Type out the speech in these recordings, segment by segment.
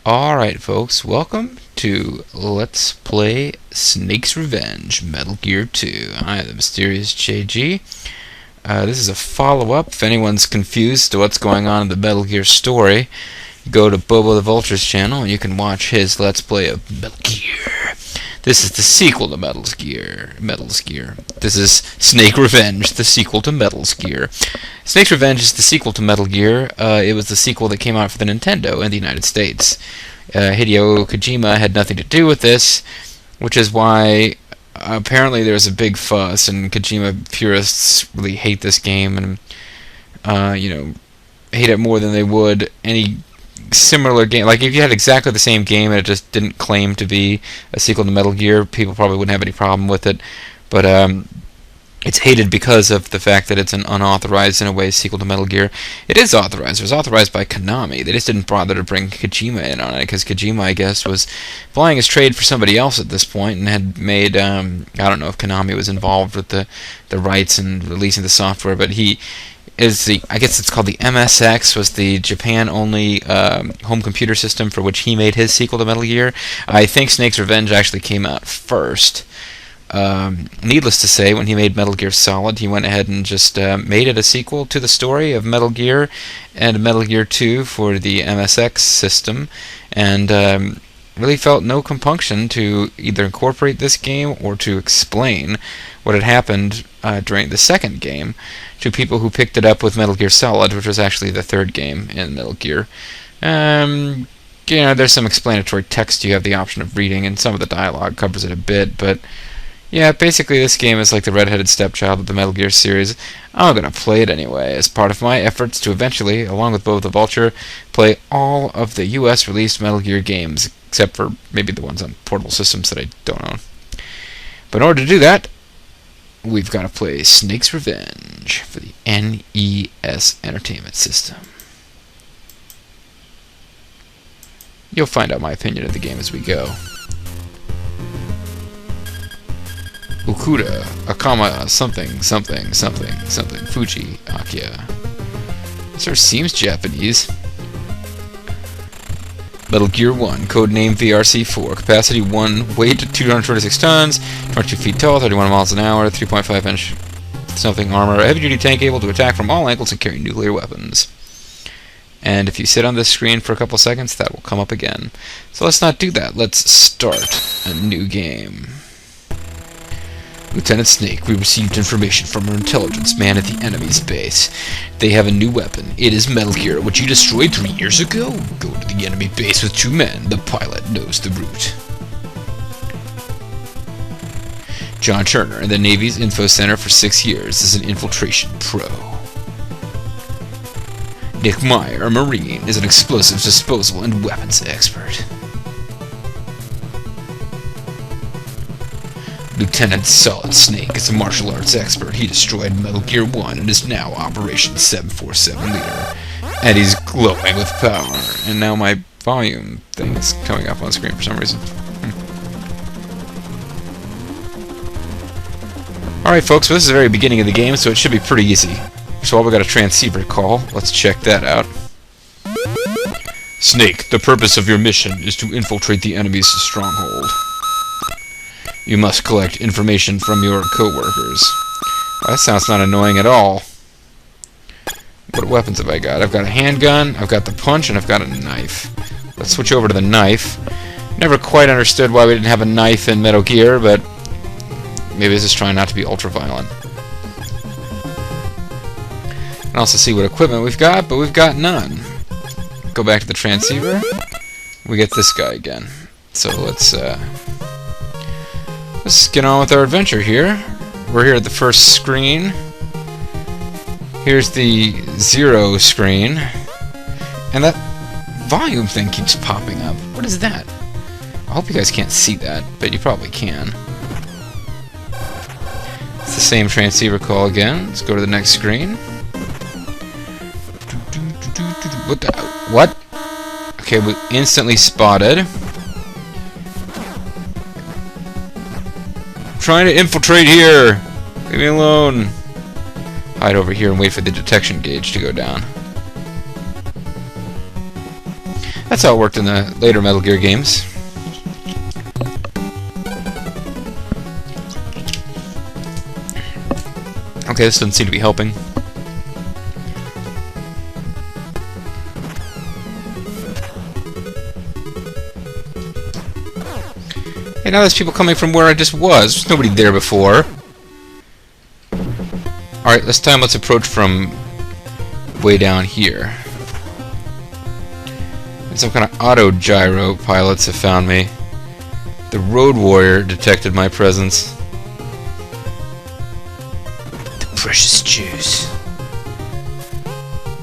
Alright folks, welcome to Let's Play Snake's Revenge, Metal Gear 2. I am the mysterious JG. This is a follow-up. If anyone's confused to what's going on in the Metal Gear story, go to Bobo the Vulture's channel and you can watch his Let's Play of Metal Gear. This is the sequel to Metal Gear. This is Snake Revenge, the sequel to Metal Gear. Snake's Revenge is the sequel to Metal Gear. It was the sequel that came out for the Nintendo in the United States. Hideo Kojima had nothing to do with this, which is why apparently there's a big fuss, and Kojima purists really hate this game and hate it more than they would any similar game. Like, if you had exactly the same game and it just didn't claim to be a sequel to Metal Gear, people probably wouldn't have any problem with it. But it's hated because of the fact that it's an unauthorized, in a way, sequel to Metal Gear. It is authorized. It was authorized by Konami. They just didn't bother to bring Kojima in on it, because Kojima, I guess, was flying his trade for somebody else at this point, and had made, I don't know if Konami was involved with the rights and releasing the software, but he is I guess it's called the MSX, was the Japan-only home computer system for which he made his sequel to Metal Gear. I think Snake's Revenge actually came out first. Needless to say, when he made Metal Gear Solid, he went ahead and just made it a sequel to the story of Metal Gear and Metal Gear 2 for the MSX system, and really felt no compunction to either incorporate this game or to explain what had happened during the second game to people who picked it up with Metal Gear Solid, which was actually the third game in Metal Gear. There's some explanatory text you have the option of reading, and some of the dialogue covers it a bit, but yeah, basically this game is like the redheaded stepchild of the Metal Gear series. I'm going to play it anyway, as part of my efforts to eventually, along with Bobo the Vulture, play all of the US released Metal Gear games, except for maybe the ones on portable systems that I don't own. But in order to do that, we've got to play Snake's Revenge for the NES Entertainment System. You'll find out my opinion of the game as we go. Okuda, Akama, something, Fuji, Akia. Sort of seems Japanese. Metal Gear 1, codename VRC-4, capacity 1, weight 226 tons, 22 feet tall, 31 miles an hour, 3.5 inch something armor, a heavy-duty tank able to attack from all angles and carry nuclear weapons. And if you sit on this screen for a couple seconds, that will come up again. So let's not do that. Let's start a new game. Lieutenant Snake, we received information from our intelligence man at the enemy's base. They have a new weapon. It is Metal Gear, which you destroyed 3 years ago. Go to the enemy base with 2 men. The pilot knows the route. John Turner, in the Navy's Info Center for 6 years, is an infiltration pro. Nick Meyer, a Marine, is an explosives disposal and weapons expert. Lieutenant Solid Snake is a martial arts expert. He destroyed Metal Gear 1 and is now Operation 747 leader. And he's glowing with power. And now my volume thing is coming up on screen for some reason. Alright folks, well, this is the very beginning of the game, so it should be pretty easy. So we got a transceiver call. Let's check that out. Snake, the purpose of your mission is to infiltrate the enemy's stronghold. You must collect information from your co-workers. Well, that sounds not annoying at all. What weapons have I got? I've got a handgun, I've got the punch, and I've got a knife. Let's switch over to the knife. Never quite understood why we didn't have a knife in Metal Gear, but maybe it's just trying not to be ultra-violent. And also see what equipment we've got, but we've got none. Go back to the transceiver. We get this guy again. So let's get on with our adventure here. We're here at the first screen. Here's the 0 screen. And that volume thing keeps popping up. What is that? I hope you guys can't see that, but you probably can. It's the same transceiver call again. Let's go to the next screen. What? Okay, we instantly spotted. Trying to infiltrate here. Leave me alone. Hide over here and wait for the detection gauge to go down. That's how it worked in the later Metal Gear games. Okay, this doesn't seem to be helping. Hey, now there's people coming from where I just was. There's nobody there before. Alright, this time let's approach from way down here. And some kind of auto-gyro pilots have found me. The Road Warrior detected my presence. The precious juice.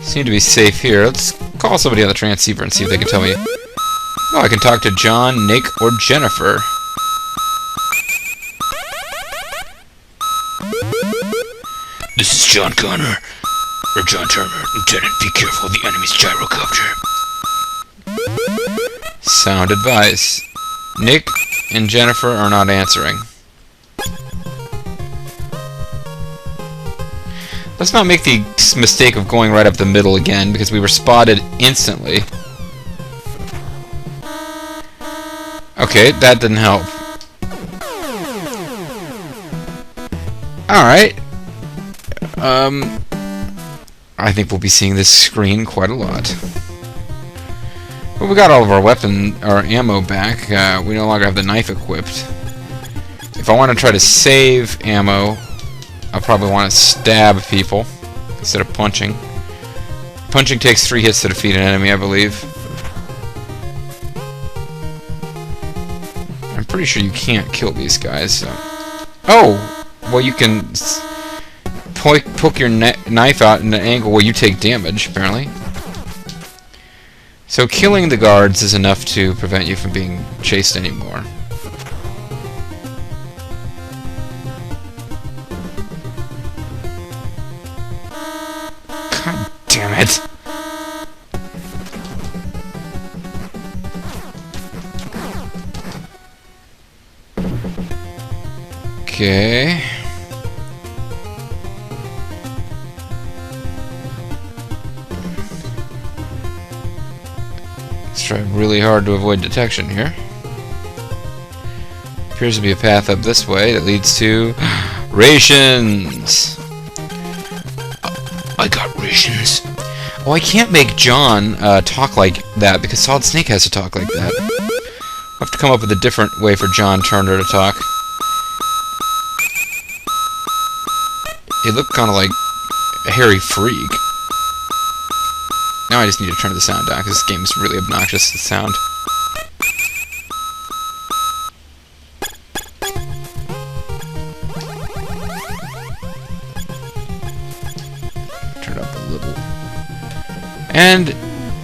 Seem to be safe here. Let's call somebody on the transceiver and see if they can tell me. Oh, I can talk to John, Nick, or Jennifer. This is John Connor, or John Turner. Lieutenant, be careful of the enemy's gyrocopter. Sound advice. Nick and Jennifer are not answering. Let's not make the mistake of going right up the middle again, because we were spotted instantly. Okay, that didn't help. Alright. I think we'll be seeing this screen quite a lot. But we got all of our our ammo back. We no longer have the knife equipped. If I want to try to save ammo, I'll probably want to stab people instead of punching. Punching takes 3 hits to defeat an enemy, I believe. I'm pretty sure you can't kill these guys. So. Oh! Well, you can poke your knife out in an angle where you take damage, apparently. So killing the guards is enough to prevent you from being chased anymore. God damn it! Okay. Let's try really hard to avoid detection here. Appears to be a path up this way that leads to rations. I got rations. Oh, I can't make John talk like that because Solid Snake has to talk like that. I'll have to come up with a different way for John Turner to talk. He looked kind of like a hairy freak. Now I just need to turn the sound down because this game is really obnoxious, the sound. Turn it up a little. And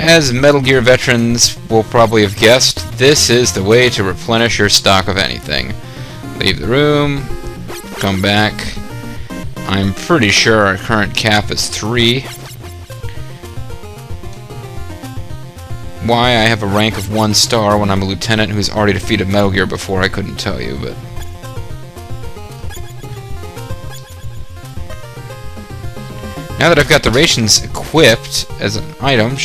as Metal Gear veterans will probably have guessed, this is the way to replenish your stock of anything. Leave the room, come back. I'm pretty sure our current cap is 3. Why I have a rank of 1 star when I'm a lieutenant who's already defeated Metal Gear before, I couldn't tell you, but... Now that I've got the rations equipped as an item,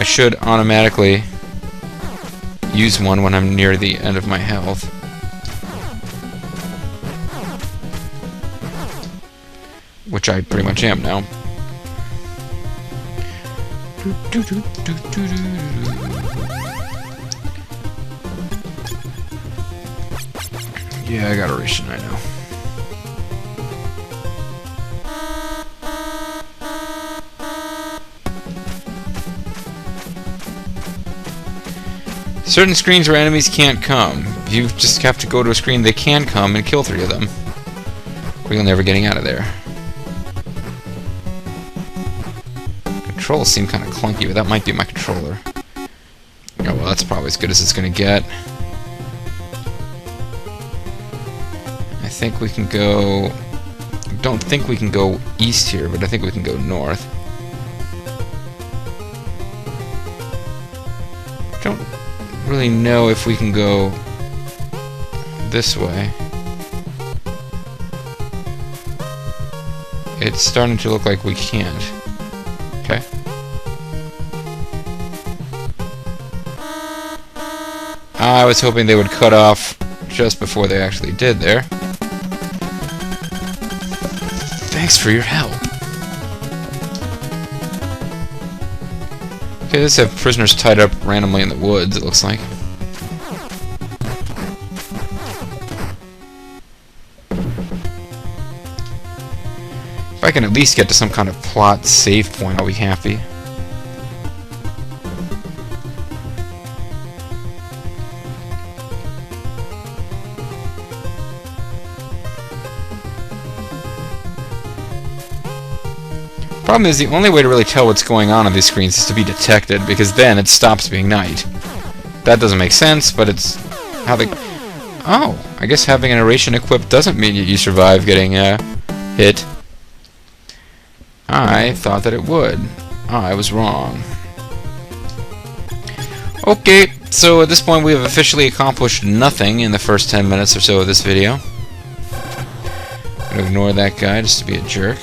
I should automatically use one when I'm near the end of my health. Which I pretty much am now. Yeah, I got a ration, I know. Certain screens where enemies can't come. You just have to go to a screen they can come and kill 3 of them. Or you'll never getting out of there. Controls seem kind of clunky, but that might be my controller. Oh well, that's probably as good as it's gonna get. I think we can go... I don't think we can go east here, but I think we can go north. Don't really know if we can go this way. It's starting to look like we can't. Okay. I was hoping they would cut off just before they actually did there. Thanks for your help. Okay, let's have prisoners tied up randomly in the woods, it looks like. If I can at least get to some kind of plot save point, I'll be happy. Problem is, the only way to really tell what's going on these screens is to be detected, because then it stops being night. That doesn't make sense, but it's how they... Oh, I guess having a narration equipped doesn't mean you survive getting hit. I thought that it would. I was wrong. Okay, so at this point we have officially accomplished nothing in the first 10 minutes or so of this video. I'm gonna ignore that guy just to be a jerk.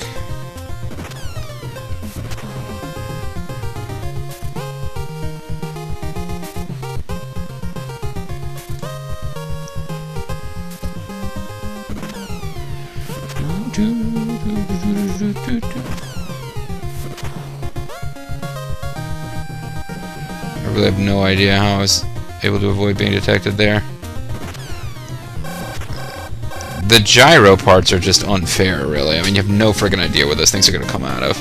I really have no idea how I was able to avoid being detected there. The gyro parts are just unfair, really. I mean, you have no friggin' idea where those things are going to come out of.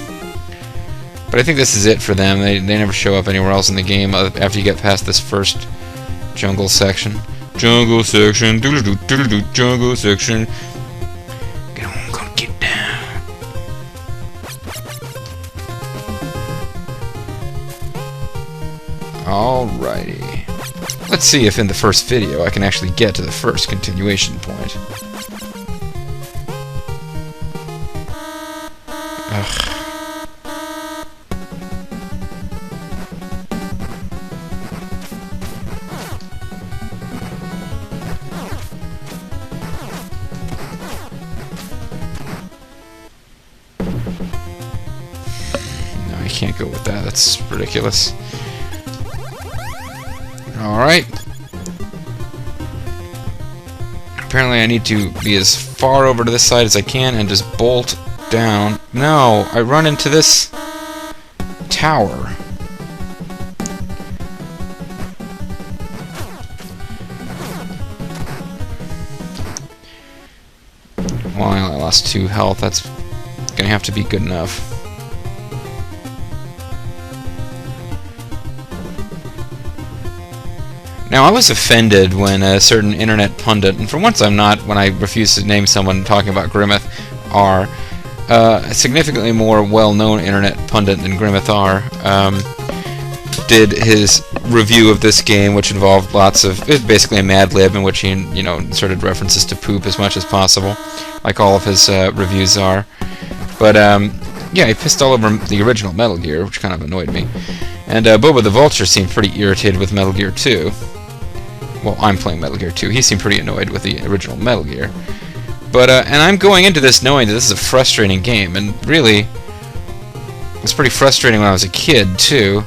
But I think this is it for them. They never show up anywhere else in the game after you get past this first jungle section. Jungle section, doodle-doo, jungle section. Get on, gonna get down. Alrighty. Let's see if in the first video I can actually get to the first continuation point. Ugh. No, I can't go with that. That's ridiculous. Alright. Apparently I need to be as far over to this side as I can and just bolt down. No, I run into this tower. Well, I only lost 2 health. That's gonna have to be good enough. Now, I was offended when a certain internet pundit, and for once I'm not when I refuse to name someone talking about Grimmeth R, a significantly more well-known internet pundit than Grimmeth R, did his review of this game, which involved lots of... It was basically a Mad Lib in which he, you know, inserted references to poop as much as possible, like all of his reviews are. But, yeah, he pissed all over the original Metal Gear, which kind of annoyed me. And Boba the Vulture seemed pretty irritated with Metal Gear 2. Well, I'm playing Metal Gear 2. He seemed pretty annoyed with the original Metal Gear. But, and I'm going into this knowing that this is a frustrating game, and really, it was pretty frustrating when I was a kid, too.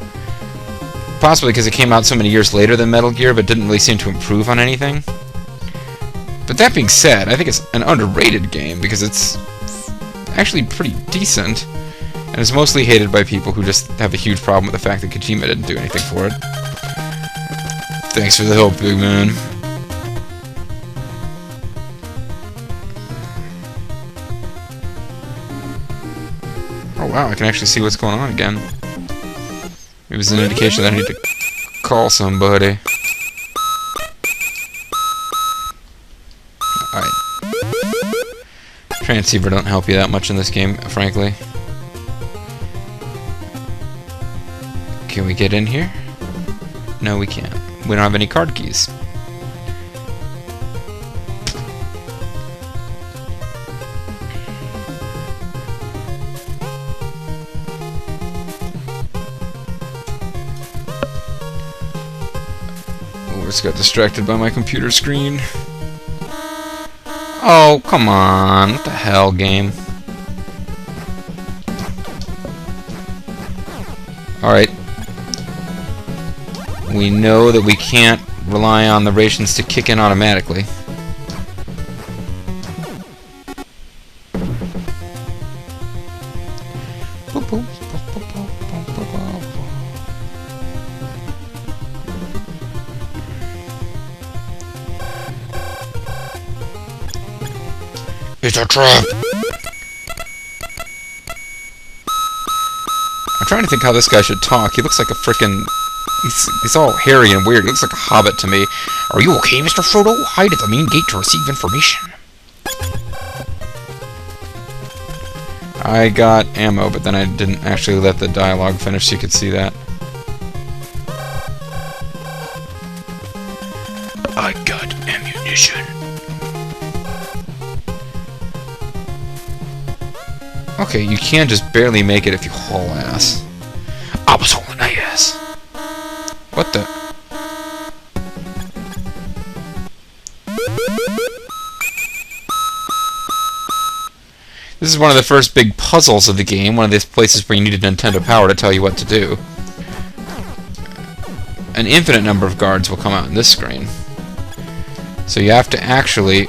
Possibly because it came out so many years later than Metal Gear, but didn't really seem to improve on anything. But that being said, I think it's an underrated game, because it's actually pretty decent, and it's mostly hated by people who just have a huge problem with the fact that Kojima didn't do anything for it. Thanks for the help, big man. Oh wow, I can actually see what's going on again. It was an indication that I need to call somebody. Alright. Transceiver don't help you that much in this game, frankly. Can we get in here? No, we can't. We don't have any card keys. Oh, I just got distracted by my computer screen. Oh, come on. What the hell, game? Alright. We know that we can't rely on the rations to kick in automatically. It's a trap! I'm trying to think how this guy should talk. He looks like a frickin'... He's all hairy and weird. He looks like a hobbit to me. Are you okay, Mr. Frodo? Hide at the main gate to receive information. I got ammo, but then I didn't actually let the dialogue finish so you could see that. I got ammunition. Okay, you can just barely make it if you haul ass. I was hauling ass. What the? This is one of the first big puzzles of the game, one of these places where you need a Nintendo Power to tell you what to do. An infinite number of guards will come out in this screen. So you have to actually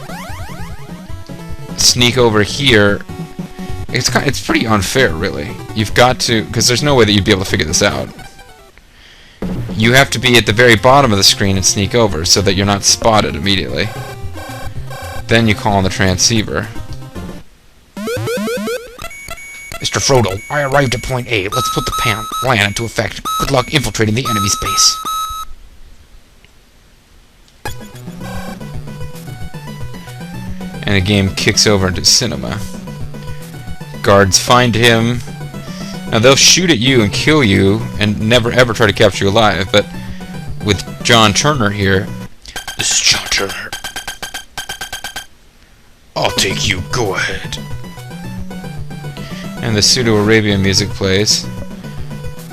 sneak over here. It's pretty unfair, really. You've got to, because there's no way that you'd be able to figure this out. You have to be at the very bottom of the screen and sneak over so that you're not spotted immediately. Then you call on the transceiver. Mr. Frodo, I arrived at point A. Let's put the plan into effect. Good luck infiltrating the enemy's base. And the game kicks over into cinema. Guards find him. Now they'll shoot at you and kill you and never ever try to capture you alive, but with John Turner here... This is John Turner. I'll take you, go ahead. And the pseudo-Arabian music plays.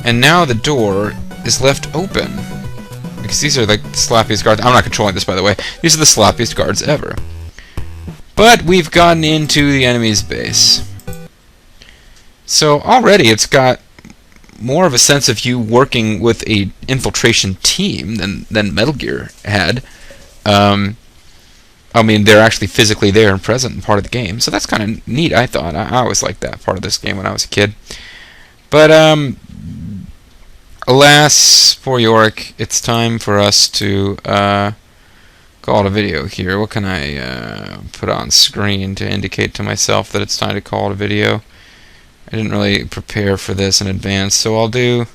And now the door is left open. Because these are like the sloppiest guards. I'm not controlling this, by the way. These are the sloppiest guards ever. But we've gotten into the enemy's base. So already it's got more of a sense of you working with a infiltration team than Metal Gear had. I mean, they're actually physically there and present and part of the game. So that's kind of neat, I thought. I always liked that part of this game when I was a kid. But, alas, for Yorick, it's time for us to call it a video here. What can I put on screen to indicate to myself that it's time to call it a video? I didn't really prepare for this in advance, so I'll do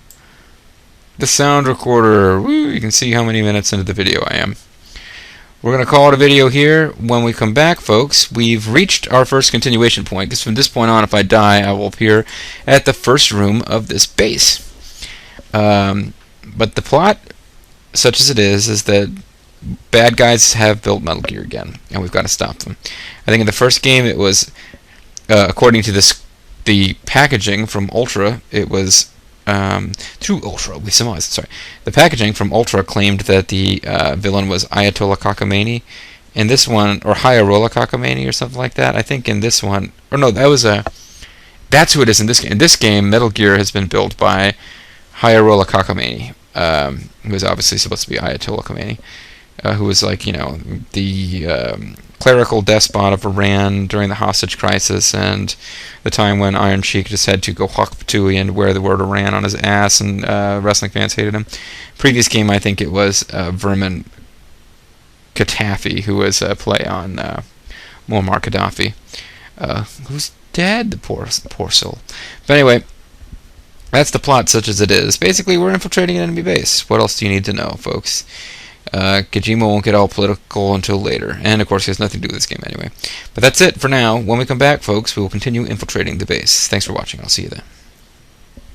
the sound recorder. Woo, you can see how many minutes into the video I am. We're going to call it a video here. When we come back, folks, we've reached our first continuation point, because from this point on, if I die, I will appear at the first room of this base. But the plot, such as it is that bad guys have built Metal Gear again, and we've got to stop them. I think in the first game, it was, according to the packaging from Ultra, it was through Ultra, we surmised, sorry. The packaging from Ultra claimed that the villain was Ayatollah Khamenei. In this one, or Hayarullah Khamenei or something like that. I think in this one, or no, that's who it is in this game. In this game, Metal Gear has been built by Hayarullah Khamenei, who is obviously supposed to be Ayatollah Khamenei, who was like, you know, the clerical despot of Iran during the hostage crisis and the time when Iron Sheik just had to go Hawk Patooey and wear the word Iran on his ass, and wrestling fans hated him. Previous game, I think it was Vermin Gaddafi, who was a play on Muammar Gaddafi, who's dead, the poor soul. But anyway, that's the plot such as it is. Basically, we're infiltrating an enemy base. What else do you need to know, folks? Kojima won't get all political until later. And, of course, he has nothing to do with this game anyway. But that's it for now. When we come back, folks, we will continue infiltrating the base. Thanks for watching. I'll see you then.